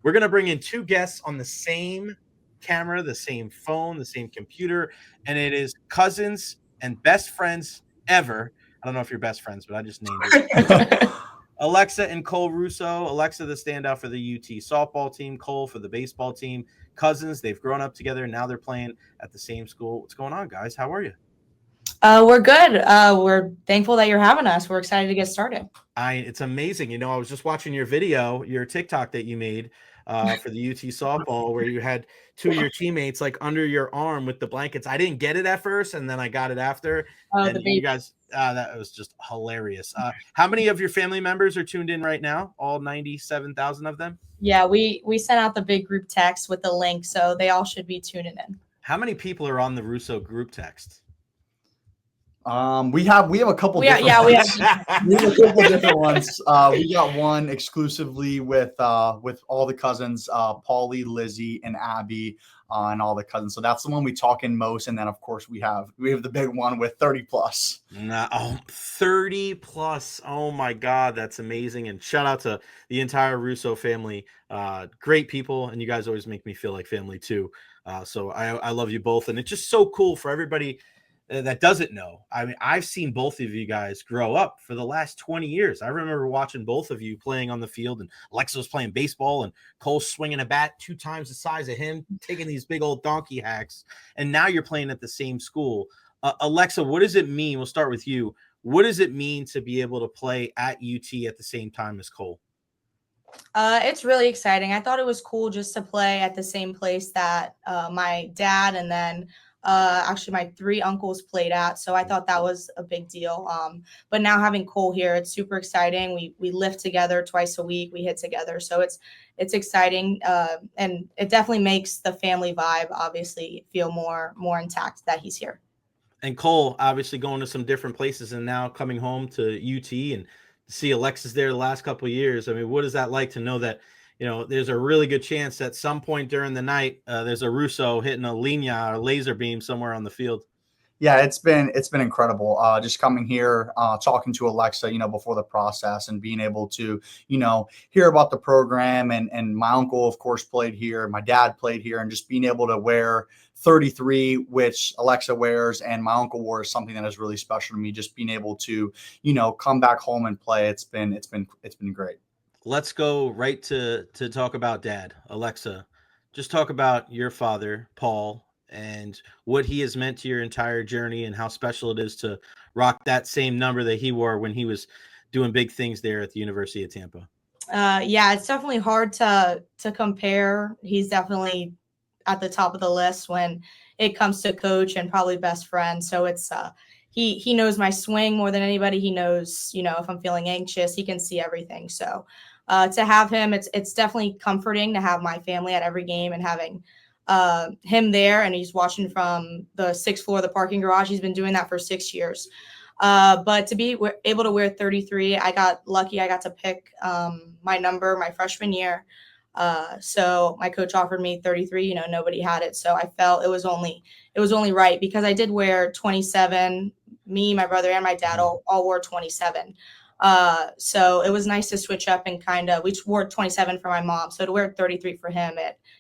We're going to bring in two guests on the same camera, the same phone, the same computer, and it is cousins and best friends ever. I don't know if you're best friends, but I just named it. Alexa and Cole Russo. Alexa, the standout for the UT softball team. Cole for the baseball team. Cousins. They've grown up together, and now they're playing at the same school. What's going on, guys? How are you? We're good. We're thankful that you're having us. We're excited to get started. It's amazing. You know, I was just watching your video, your TikTok that you made for the UT softball, where you had two of your teammates like under your arm with the blankets. I didn't get it at first, and then I got it after. And you guys, that was just hilarious. How many of your family members are tuned in right now? All 97,000 of them? Yeah, we sent out the big group text with the link, so they all should be tuning in. How many people are on the Russo group text? We have a couple. We have a couple different ones. We got one exclusively with all the cousins, Paulie, Lizzie, and Abby, and all the cousins. So that's the one we talk in most. And then of course we have the big one with 30 plus. 30 plus. Oh my God, that's amazing. And shout out to the entire Russo family. Great people, and you guys always make me feel like family too. So I love you both, and it's just so cool for everybody that doesn't know. I mean, I've seen both of you guys grow up for the last 20 years. I remember watching both of you playing on the field, and Alexa was playing baseball, and Cole swinging a bat 2 times the size of him, taking these big old donkey hacks. And now you're playing at the same school. Alexa, what does it mean? We'll start with you. What does it mean to be able to play at UT at the same time as Cole? It's really exciting. I thought it was cool just to play at the same place that my dad and then actually my 3 uncles played at. So I thought that was a big deal. But now having Cole here, it's super exciting. We lift together twice a week. We hit together. So it's exciting. And it definitely makes the family vibe obviously feel more intact that he's here. And Cole obviously going to some different places and now coming home to UT and see Alexis there the last couple of years. I mean, what is that like to know that, you know, there's a really good chance at some point during the night, there's a Russo hitting a linea or laser beam somewhere on the field? Yeah, it's been incredible. Just coming here, talking to Alexa, before the process, and being able to, hear about the program. And my uncle, of course, played here. My dad played here, and just being able to wear 33, which Alexa wears, and my uncle wore, is something that is really special to me. Just being able to, come back home and play. It's been great. Let's go right to talk about Dad. Alexa, just talk about your father, Paul, and what he has meant to your entire journey and how special it is to rock that same number that he wore when he was doing big things there at the University of Tampa. Yeah, it's definitely hard to compare. He's definitely at the top of the list when it comes to coach and probably best friend. So it's he knows my swing more than anybody. He knows, if I'm feeling anxious, he can see everything. So to have him, it's definitely comforting to have my family at every game and having him there, and he's watching from the 6th floor of the parking garage. He's been doing that for 6 years. But to be able to wear 33, I got lucky. I got to pick my number my freshman year. So my coach offered me 33, nobody had it. So I felt it was only right, because I did wear 27. Me, my brother, and my dad all wore 27. So it was nice to switch up and we wore 27 for my mom. So to wear 33 for him,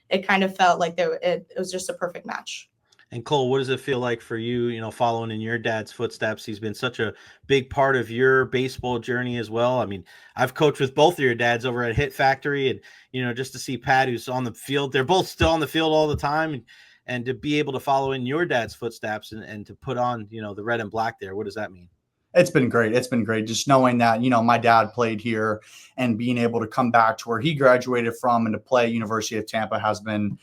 it kind of felt like it was just a perfect match. And Cole, what does it feel like for you, following in your dad's footsteps? He's been such a big part of your baseball journey as well. I mean, I've coached with both of your dads over at Hit Factory, and, just to see Pat, who's on the field, they're both still on the field all the time. And to be able to follow in your dad's footsteps and to put on, the red and black there, what does that mean? It's been great. It's been great just knowing that, my dad played here, and being able to come back to where he graduated from and to play University of Tampa has been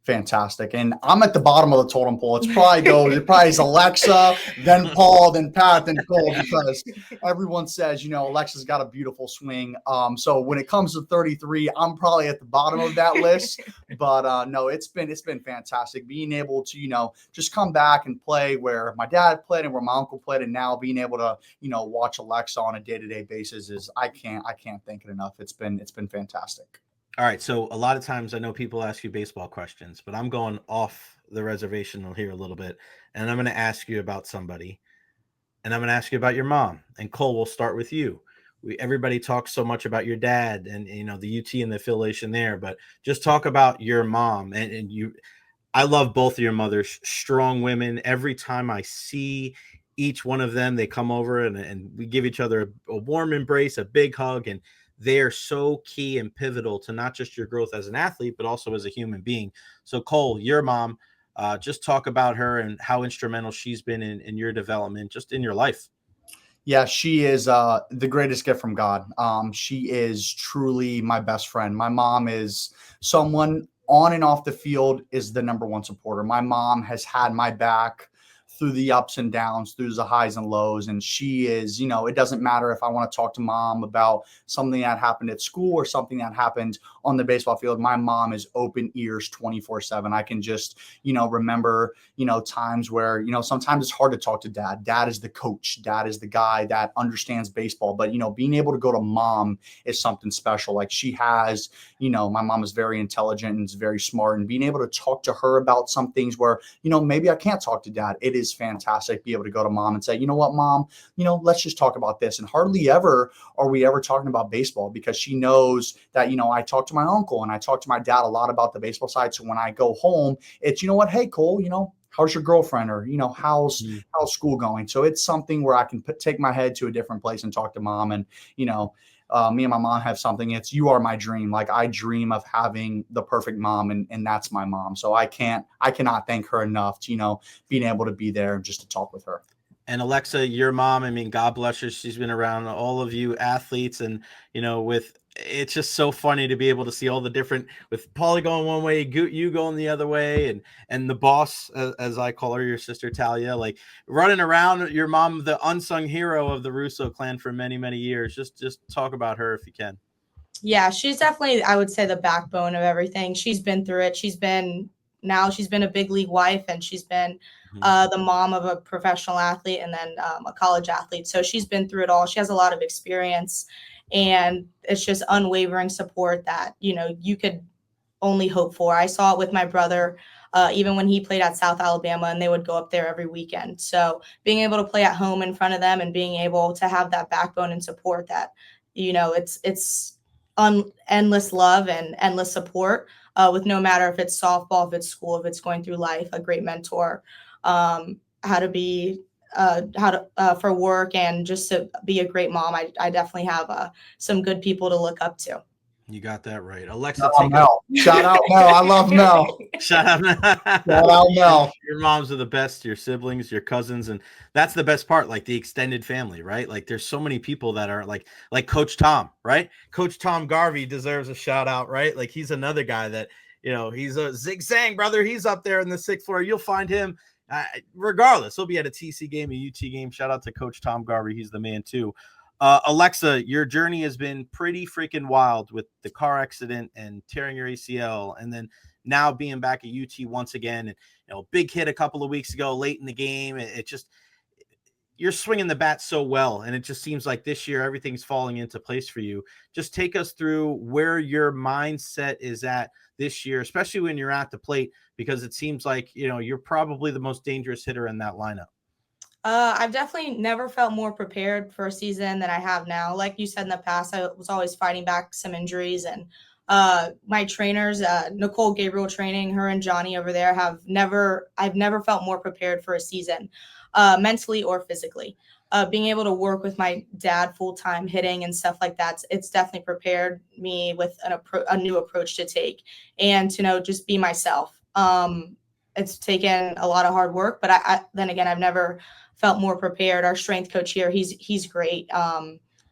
fantastic. And I'm at the bottom of the totem pole. It probably is Alexa, then Paul, then Pat, then Cole, because everyone says, Alexa's got a beautiful swing. So when it comes to 33, I'm probably at the bottom of that list. But no, it's been fantastic being able to, just come back and play where my dad played and where my uncle played, and now being able to, watch Alexa on a day-to-day basis is I can't thank it enough. It's been fantastic. All right, so a lot of times I know people ask you baseball questions, but I'm going off the reservation here a little bit, and I'm going to ask you about somebody, and I'm going to ask you about your mom. And Cole, we'll start with you. everybody talks so much about your dad and the UT and the affiliation there, but just talk about your mom and you. I love both of your mothers, strong women. Every time I see each one of them, they come over and we give each other a warm embrace, a big hug, and they are so key and pivotal to not just your growth as an athlete, but also as a human being. So Cole, your mom, just talk about her and how instrumental she's been in your development, just in your life. Yeah, she is the greatest gift from God. She is truly my best friend. My mom is someone on and off the field is the number one supporter. My mom has had my back through the ups and downs, through the highs and lows. And she is, it doesn't matter if I want to talk to mom about something that happened at school or something that happened on the baseball field. My mom is open ears 24/7. I can just, remember, times where, sometimes it's hard to talk to dad. Dad is the coach. Dad is the guy that understands baseball. But, being able to go to mom is something special. Like she has, my mom is very intelligent and is very smart, and being able to talk to her about some things where, maybe I can't talk to dad. It is fantastic. Be able to go to mom and say, you know what, mom, let's just talk about this. And hardly ever are we ever talking about baseball because she knows that, I talk to my uncle and I talk to my dad a lot about the baseball side. So when I go home, it's, what, hey, Cole, how's your girlfriend, or how's school going? So it's something where I can take my head to a different place and talk to mom. And me and my mom have something. It's you are my dream. Like I dream of having the perfect mom, and that's my mom. So I cannot thank her enough to being able to be there and just to talk with her. And Alexa, your mom, I mean, God bless her. She's been around all of you athletes, and it's just so funny to be able to see all the different, with Paulie going one way, you going the other way, and the boss, as I call her, your sister Talia, like running around. Your mom, the unsung hero of the Russo clan for many, many years. Just talk about her if you can. Yeah, she's definitely, I would say, the backbone of everything. She's been through it. She's been a big league wife, and she's been the mom of a professional athlete and then a college athlete. So she's been through it all. She has a lot of experience, and it's just unwavering support that, you could only hope for. I saw it with my brother, even when he played at South Alabama, and they would go up there every weekend. So being able to play at home in front of them and being able to have that backbone and support that, it's endless love and endless support with no matter if it's softball, if it's school, if it's going through life, a great mentor, how to be, for work, and just to be a great mom. I definitely have some good people to look up to. You got that right. Alexa, Shout out Mel. Shout out Mel. I love Mel. Shout out Mel. Your moms are the best, your siblings, your cousins, and that's the best part, like the extended family, right? Like there's so many people that are like Coach Tom, right? Coach Tom Garvey deserves a shout out, right? Like he's another guy that, he's a zig-zag brother. He's up there in the sixth floor. You'll find him regardless. He'll be at a TC game, a UT game. Shout out to Coach Tom Garvey. He's the man too. Alexa, your journey has been pretty freaking wild with the car accident and tearing your ACL, and then now being back at UT once again. And, big hit a couple of weeks ago, late in the game. It just, you're swinging the bat so well, and it just seems like this year everything's falling into place for you. Just take us through where your mindset is at this year, especially when you're at the plate, because it seems like you're probably the most dangerous hitter in that lineup. I've definitely never felt more prepared for a season than I have now. Like you said, in the past, I was always fighting back some injuries, and my trainers, Nicole Gabriel training, her and Johnny over there I've never felt more prepared for a season, mentally or physically. Being able to work with my dad full-time hitting and stuff like that, it's definitely prepared me with a new approach to take, and to just be myself. It's taken a lot of hard work, but then again, I've never felt more prepared. Our strength coach here, he's great.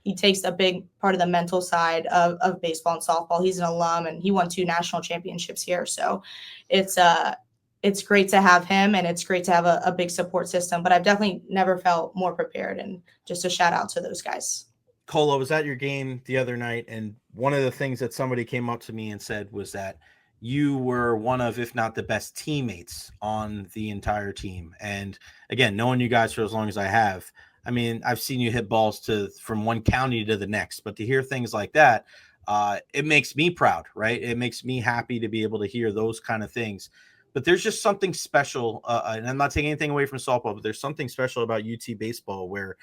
He takes a big part of the mental side of baseball and softball. He's an alum, and he won 2 national championships here. So it's great to have him, and it's great to have a big support system. But I've definitely never felt more prepared, and just a shout out to those guys. Cole, I was at your game the other night, and one of the things that somebody came up to me and said was that you were one of, if not the best teammates on the entire team. And again, knowing you guys for as long as I have, I mean, I've seen you hit balls from one county to the next, but to hear things like that, it makes me proud, right? It makes me happy to be able to hear those kind of things. but there's just something special. And I'm not taking anything away from softball, but there's something special about UT baseball where,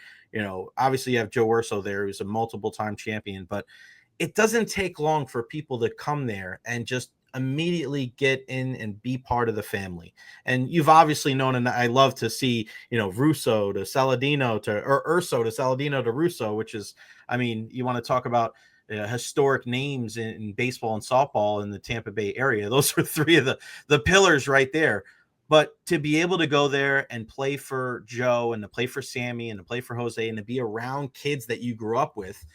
obviously you have Joe Urso there, who's a multiple-time champion, but it doesn't take long for people to come there and just immediately get in and be part of the family. And you've obviously known, and I love to see, Russo to Saladino or Urso to Saladino to Russo, which is, you want to talk about historic names in baseball and softball in the Tampa Bay area. Those are three of the pillars right there. But to be able to go there and play for Joe and to play for Sammy and to play for Jose and to be around kids that you grew up with,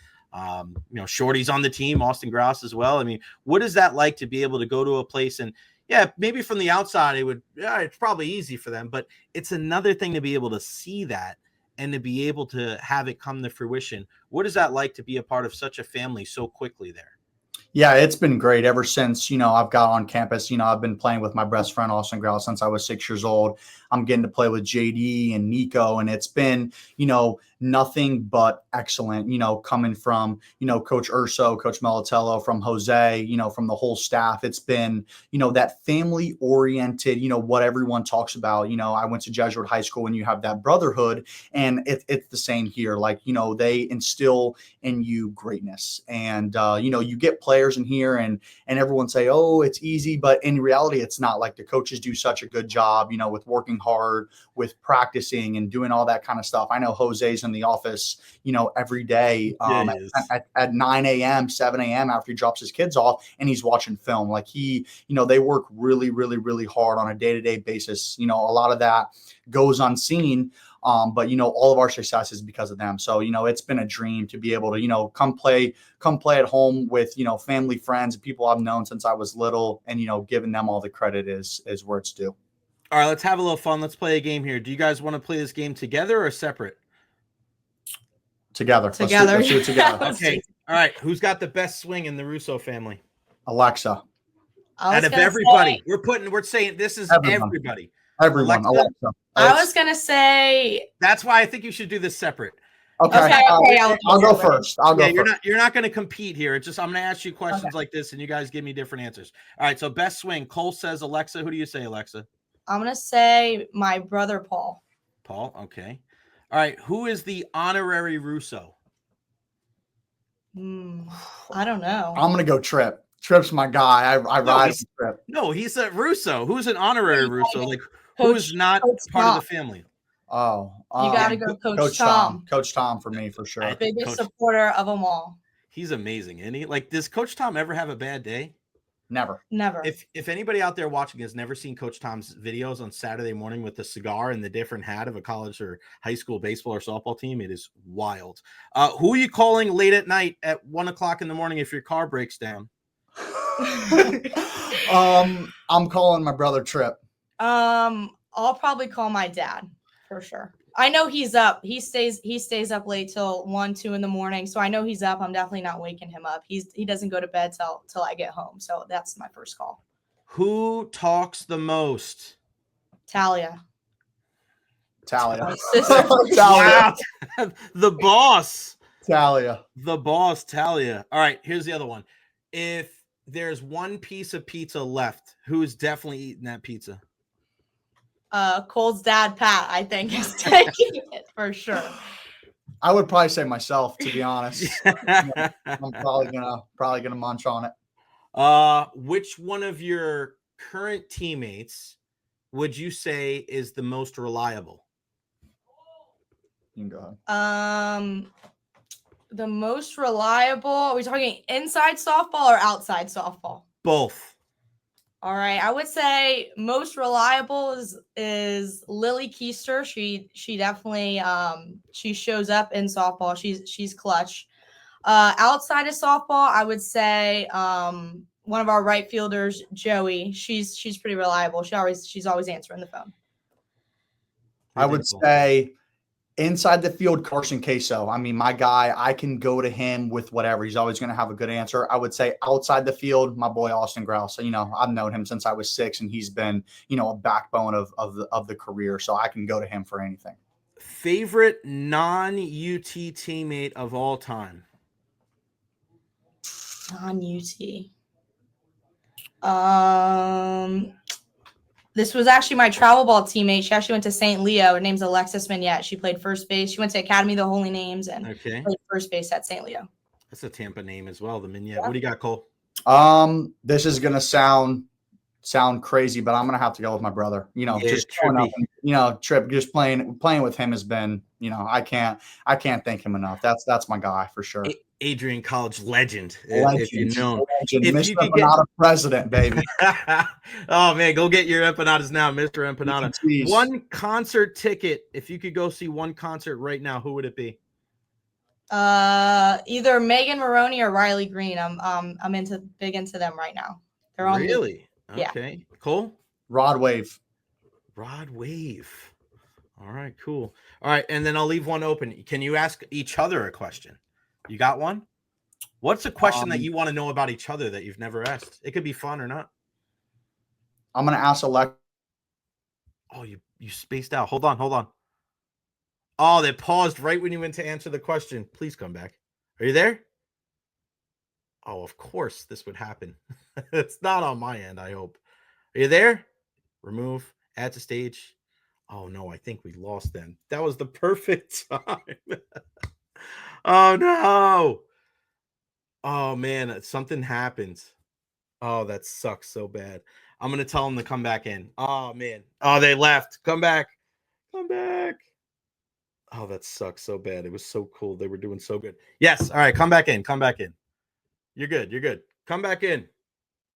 Shorty's on the team, Austin Grouse as well. What is that like to be able to go to a place and, yeah, maybe from the outside it's probably easy for them, but it's another thing to be able to see that and to be able to have it come to fruition. What is that like to be a part of such a family so quickly there? Yeah, it's been great ever since, I've got on campus. I've been playing with my best friend, Austin Grouse, since I was 6 years old. I'm getting to play with JD and Nico, and it's been, nothing but excellent, coming from, Coach Urso, Coach Melitello, from Jose, from the whole staff. It's been, that family oriented, what everyone talks about. I went to Jesuit high school, and you have that brotherhood, and it's the same here. Like, they instill in you greatness, and, you get players in here and everyone say, oh, it's easy, but in reality, it's not. Like, the coaches do such a good job, with working hard, with practicing and doing all that kind of stuff. I know Jose's in the office, every day at 9 a.m., 7 a.m. after he drops his kids off, and he's watching film. Like, they work really, really, really hard on a day-to-day basis. A lot of that goes unseen. But all of our success is because of them. So, it's been a dream to be able to, come play at home with, family, friends, people I've known since I was little, and, giving them all the credit is where it's due. All right, let's have a little fun. Let's play a game here. Do you guys want to play this game together or separate? Together. Let's do it together. Okay. All right. Who's got the best swing in the Russo family? Alexa. Out of everybody. We're saying this is everybody. Everyone. Alexa. I was going to say. That's why I think you should do this separate. Okay. I'll go first. You're not going to compete here. It's just I'm going to ask you questions like this, and you guys give me different answers. All right. So best swing. Cole says Alexa. Who do you say, Alexa? I'm going to say my brother, Paul. Paul. Okay. All right. Who is the honorary Russo? I don't know. I'm going to go Trip. Trip's my guy. I ride with Trip. No, he's a Russo. Who's an honorary Russo? Like, who's not part of the family? Oh, you got to go Coach Tom. Coach Tom for me, for sure. Biggest supporter of them all. He's amazing, isn't he? Like, does Coach Tom ever have a bad day? Never. If anybody out there watching has never seen Coach Tom's videos on Saturday morning with the cigar and the different hat of a college or high school baseball or softball team, it is wild. Who are you calling late at night at 1 o'clock in the morning if your car breaks down? I'm calling my brother Trip. I'll probably call my dad for sure. I know he's up. He stays up late till 1, 2 in the morning. So I know he's up. I'm definitely not waking him up. He doesn't go to bed till I get home. So that's my first call. Who talks the most? Talia. Talia. Wow. The boss. Talia. The boss, Talia. All right, here's the other one. If there's one piece of pizza left, who's definitely eating that pizza? Cole's dad, Pat, I think is taking it for sure. I would probably say myself, to be honest. I'm probably gonna munch on it. Which one of your current teammates would you say is the most reliable? You can go ahead. The most reliable. Are we talking inside softball or outside softball? Both. All right, I would say most reliable is Lily Keister. She definitely she shows up in softball. She's clutch. Outside of softball, I would say one of our right fielders, Joey. She's pretty reliable. She's always answering the phone. I would say inside the field, Carson Queso. I mean, my guy, I can go to him with whatever. He's always going to have a good answer. I would say outside the field, my boy Austin Grouse. So, I've known him since I was 6, and he's been, a backbone of the career. So I can go to him for anything. Favorite non-UT teammate of all time? Non-UT. This was actually my travel ball teammate. She actually went to St. Leo. Her name's Alexis Mignette. She played first base. She went to Academy of the Holy Names and Okay. played first base at St. Leo. That's a Tampa name as well, the Mignette. Yeah. What do you got, Cole? This is gonna sound crazy, but I'm gonna have to go with my brother. You know, Yeah, just growing up, Trippy. Trip, just playing with him has been, I can't thank him enough. That's my guy for sure. Adrian College legend, Legend, if you know. legend. If Mr. you could Empanada president, baby. Oh man, go get your empanadas now, Mr. Empanada. Jeez. One concert ticket. If you could go see one concert right now, who would it be? Either Megan Maroney or Riley Green. I'm big into them right now. They're on Really? Yeah. Okay. Cole? Rod Wave. Rod Wave. All right, cool. All right, and then I'll leave one open. Can you ask each other a question? You got one? What's a question that you want to know about each other that you've never asked? It could be fun or not. I'm gonna ask Alexa. Oh, you spaced out. Hold on. Oh, they paused right when you went to answer the question. Please come back. Are you there? Oh, of course this would happen. It's not on my end, I hope. Are you there? Remove, add to stage. Oh, no, I think we lost them. That was the perfect time. Oh, no. Oh, man, something happened. Oh, that sucks so bad. I'm going to tell them to come back in. Oh, man. Oh, they left. Come back. Come back. Oh, that sucks so bad. It was so cool. They were doing so good. Yes. All right. Come back in. Come back in. You're good. You're good. Come back in.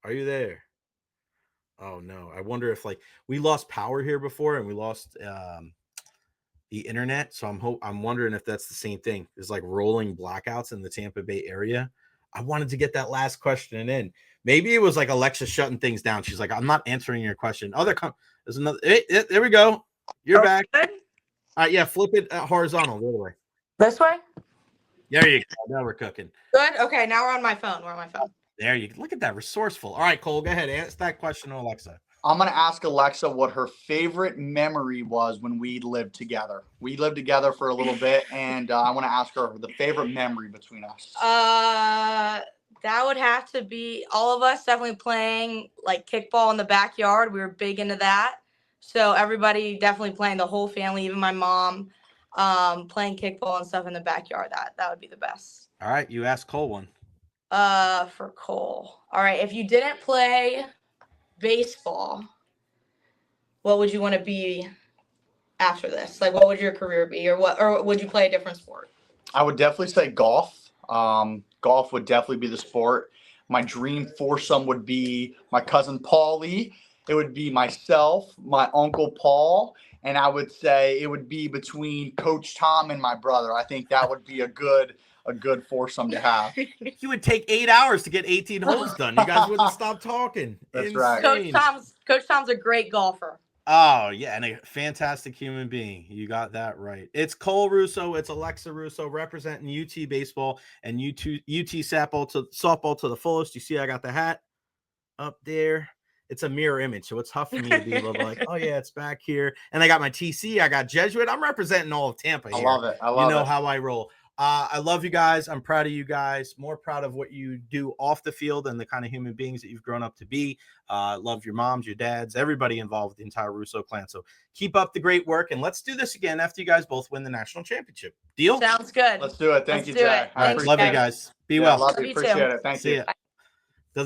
Are you there? Oh, no. I wonder if we lost power here before and we lost the internet. So I'm wondering if that's the same thing. There's rolling blackouts in the Tampa Bay area. I wanted to get that last question in. Maybe it was Alexa shutting things down. She's like, I'm not answering your question. There's another. There we go. You're back. Good? All right, yeah, flip it horizontal the other way. This way? There you go. Now we're cooking. Good. Okay, now we're on my phone. There you go. Look at that. Resourceful. All right, Cole, go ahead. Ask that question to Alexa. I'm gonna ask Alexa what her favorite memory was when we lived together. We lived together for a little bit, and I want to ask her the favorite memory between us. That would have to be all of us definitely playing kickball in the backyard. We were big into that. So everybody definitely playing, the whole family, even my mom, playing kickball and stuff in the backyard. That would be the best. All right, you ask Cole one. For Cole. All right, if you didn't play baseball, what would you want to be after this? What would your career be, or would you play a different sport? I would definitely say golf. Golf would definitely be the sport. My dream foursome would be my cousin Paulie. It would be myself, my uncle Paul, and I would say it would be between Coach Tom and my brother. I think that would be a good foursome to have. You would take 8 hours to get 18 holes done. You guys wouldn't stop talking. That's Insane. right. Coach Tom's a great golfer. Oh, yeah, and a fantastic human being. You got that right. It's Cole Russo. It's Alexa Russo representing UT baseball and UT softball to the fullest. You see I got the hat up there. It's a mirror image, so it's tough for me to be able to oh, yeah, it's back here. And I got my TC. I got Jesuit. I'm representing all of Tampa here. I love it. You know how I roll. I love you guys. I'm proud of you guys. More proud of what you do off the field and the kind of human beings that you've grown up to be. Love your moms, your dads, everybody involved, the entire Russo clan. So keep up the great work, and let's do this again after you guys both win the national championship. Deal? Sounds good. Let's do it. Thank you, do Jay. it. All right, Thanks, love you guys. guys. Be Yeah, well. love you. Love you Appreciate too. it. Thank See you. ya.